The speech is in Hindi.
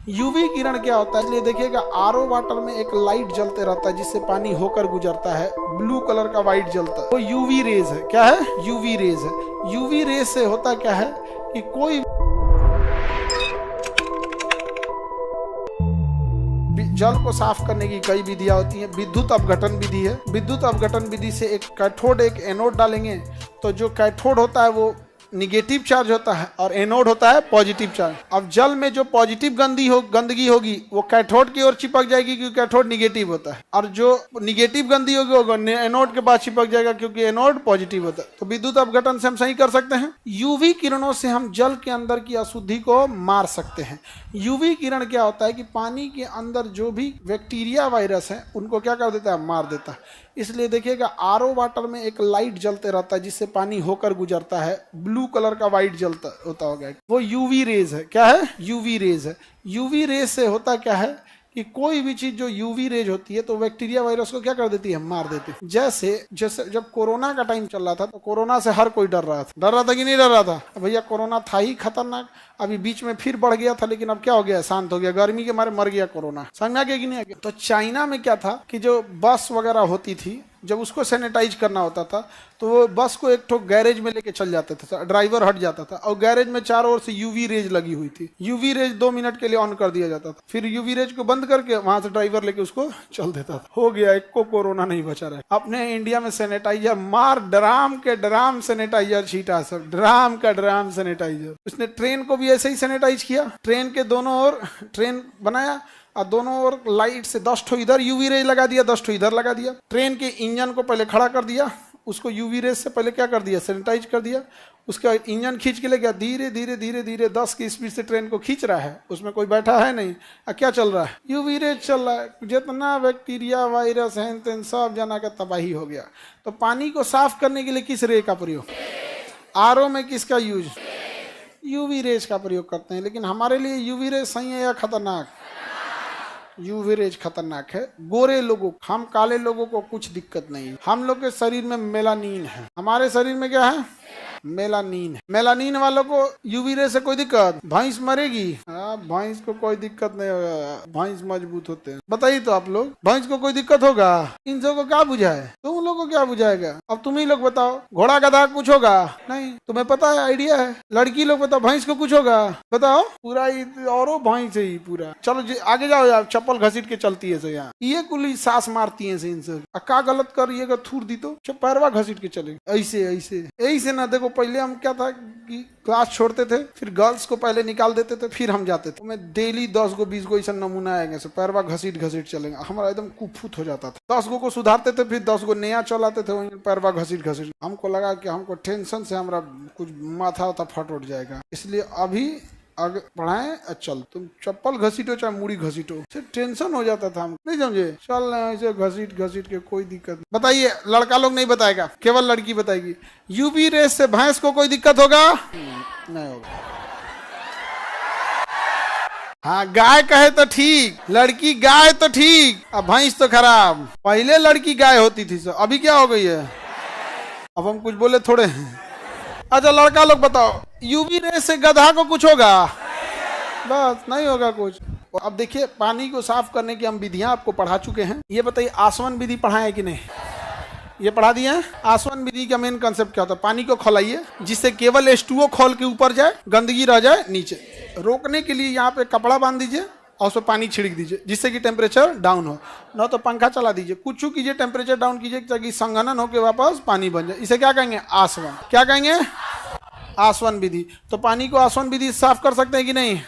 यूवी किरण क्या होता है, इसलिए देखिएगा आरओ वाटर में एक लाइट जलते रहता है जिससे पानी होकर गुजरता है, ब्लू कलर का वाइट जलता है, वो यूवी रेज है। क्या है? यूवी रेज है। यूवी रेज से होता क्या है कि कोई जल को साफ करने की कई विधियां होती हैं। विद्युत अपघटन विधि है। विद्युत अपघटन विधि से एक कैथोड एक एनोड डालेंगे तो जो कैथोड होता है वो निगेटिव चार्ज होता है और एनोड होता है पॉजिटिव चार्ज। अब जल में जो पॉजिटिव गंदगी होगी वो कैथोड की ओर चिपक जाएगी क्योंकि कैथोड निगेटिव होता है, और जो निगेटिव गंदगी होगी वो एनोड के पास चिपक जाएगा क्योंकि एनोड पॉजिटिव होता है। तो विद्युत अपघटन से हम सही कर सकते हैं। यूवी किरणों से हम जल के अंदर की अशुद्धि को मार सकते हैं। यूवी किरण क्या होता है कि पानी के अंदर जो भी बैक्टीरिया वायरस है उनको क्या कर देता है? मार देता है। इसलिए देखिएगा आरओ वाटर में एक लाइट जलते रहता है जिससे पानी होकर गुजरता है, ब्लू कलर का वाइट जलता होता होगा, वो यूवी रेज है। क्या है? यूवी रेज है। यूवी रेज से होता क्या है कि कोई भी चीज जो यूवी रेज होती है तो बैक्टीरिया वायरस को क्या कर देती है? मार देती है। जैसे जब कोरोना का टाइम चल रहा था तो कोरोना से हर कोई डर रहा था कि नहीं डर रहा था? भैया कोरोना था ही खतरनाक। अभी बीच में फिर बढ़ गया था लेकिन अब क्या हो गया? शांत हो गया। गर्मी के मारे मर गया कोरोना। समझ आ गया कि नहीं आ गया? तो चाइना में क्या था कि जो बस वगैरह होती थी जब उसको सैनिटाइज करना होता था तो वो बस को एक ठो गैरेज में लेके चल जाते थे, ड्राइवर हट जाता था और गैरेज में चारों ओर से यूवी रेज लगी हुई थी। यूवी रेज 2 मिनट के लिए ऑन कर दिया जाता था, फिर यूवी रेज को बंद करके वहां से ड्राइवर लेके उसको चल देता था। हो गया, एक को कोरोना नहीं बचा रहा। अपने इंडिया में सैनिटाइजर मार, ड्राम के ड्राम सैनिटाइजर छीटा, सब ड्राम का ड्राम सैनिटाइजर। उसने ट्रेन को भी ऐसे ही सैनिटाइज किया। ट्रेन के दोनों ओर ट्रेन बनाया और दोनों ओर लाइट से 10 ठो इधर यूवी रेज लगा दिया, 10 ठो इधर लगा दिया। ट्रेन के इंजन को पहले खड़ा कर दिया, उसको यूवी रेज से पहले क्या कर दिया? सैनिटाइज कर दिया। उसका इंजन खींच के ले गया, धीरे धीरे धीरे धीरे 10 की स्पीड से ट्रेन को खींच रहा है। उसमें कोई बैठा है नहीं। क्या चल रहा है? यूवी रेज चल रहा है। जितना बैक्टीरिया वायरस है सब जना का तबाही हो गया। तो पानी को साफ करने के लिए किस रे का प्रयोग? आरओ में किसका यूज? यूवी रेज का प्रयोग करते हैं। लेकिन हमारे लिए यूवी रेज सही है या खतरनाक? यूवी रेज खतरनाक है। गोरे लोगों, हम काले लोगों को कुछ दिक्कत नहीं है। हम लोग के शरीर में मेलानिन है। हमारे शरीर में क्या है? मेलानिन है। मेलानिन वालों को यूवी रे से कोई दिक्कत? भैंस मरेगी? भैंस को कोई दिक्कत नहीं होगा, भैंस मजबूत होते हैं। बताइए तो आप लोग, भैंस को कोई दिक्कत होगा? इन सब को क्या बुझाए? तुम लोग को क्या बुझाएगा? अब तुम ही लोग बताओ। घोड़ा गधा कुछ होगा? नहीं। तुम्हें पता है, आइडिया है? लड़की लोग बताओ, भैंस को कुछ होगा? बताओ। पूरा और भैंस है पूरा। चलो आगे जाओ यार, चप्पल घसीट के चलती है यहाँ। ये कुल सांस मारती है इनसे। क्या गलत करिएगा? थूर दी तो पैरवा घसीट के चले। ऐसे ना। देखो पहले हम क्या था कि क्लास छोड़ते थे, फिर गर्ल्स को पहले निकाल देते थे, फिर हम जाते थे। मैं डेली 10 गो 20 गो ऐसा नमूना आएंगे, पैरवा घसीट घसीट चलेंगे। हमारा एकदम कुफुत हो जाता था। 10 गो को सुधारते थे, फिर 10 गो नया चलाते थे, वहीं पैरवा घसीट घसीट। हमको लगा कि हमको टेंशन से हमारा कुछ माथा फट उठ जाएगा, इसलिए अभी आगे बढ़ाएं। चल तुम चप्पल घसीटो चाहे मुड़ी घसीटो, टेंशन हो जाता था। हम नहीं समझे? चल ऐसे घसीट घसीट के कोई दिक्कत नहीं। बताइए, लड़का लोग नहीं बताएगा, केवल लड़की बताएगी। यूवी रेस से भैंस को कोई दिक्कत होगा? नहीं होगा। हाँ, गाय कहे तो ठीक, लड़की गाय तो ठीक, अब भैंस तो खराब। पहले लड़की गाय होती थी, अभी क्या हो गई है? अब हम कुछ बोले थोड़े हैं। अच्छा लड़का लोग बताओ, यूवी रेस से गधा को कुछ होगा? बस नहीं होगा कुछ। अब देखिए, पानी को साफ करने की हम विधियां आपको पढ़ा चुके हैं। ये बताइए, आसवन विधि पढ़ाए कि नहीं? ये पढ़ा दिए हैं। आसवन विधि का मेन कंसेप्ट क्या होता है? पानी को खौलाइए जिससे केवल H2O खोल के ऊपर जाए, गंदगी रह जाए नीचे। रोकने के लिए यहाँ पे कपड़ा बांध दीजिए और उसमें पानी छिड़क दीजिए जिससे कि टेम्परेचर डाउन हो। न तो पंखा चला दीजिए, कुछ कीजिए, टेम्परेचर डाउन कीजिए ताकि संघनन होकर वापस पानी बन जाए। इसे क्या कहेंगे? आसवन। क्या कहेंगे? आसवन विधि। तो पानी को आसवन विधि साफ कर सकते हैं कि नहीं?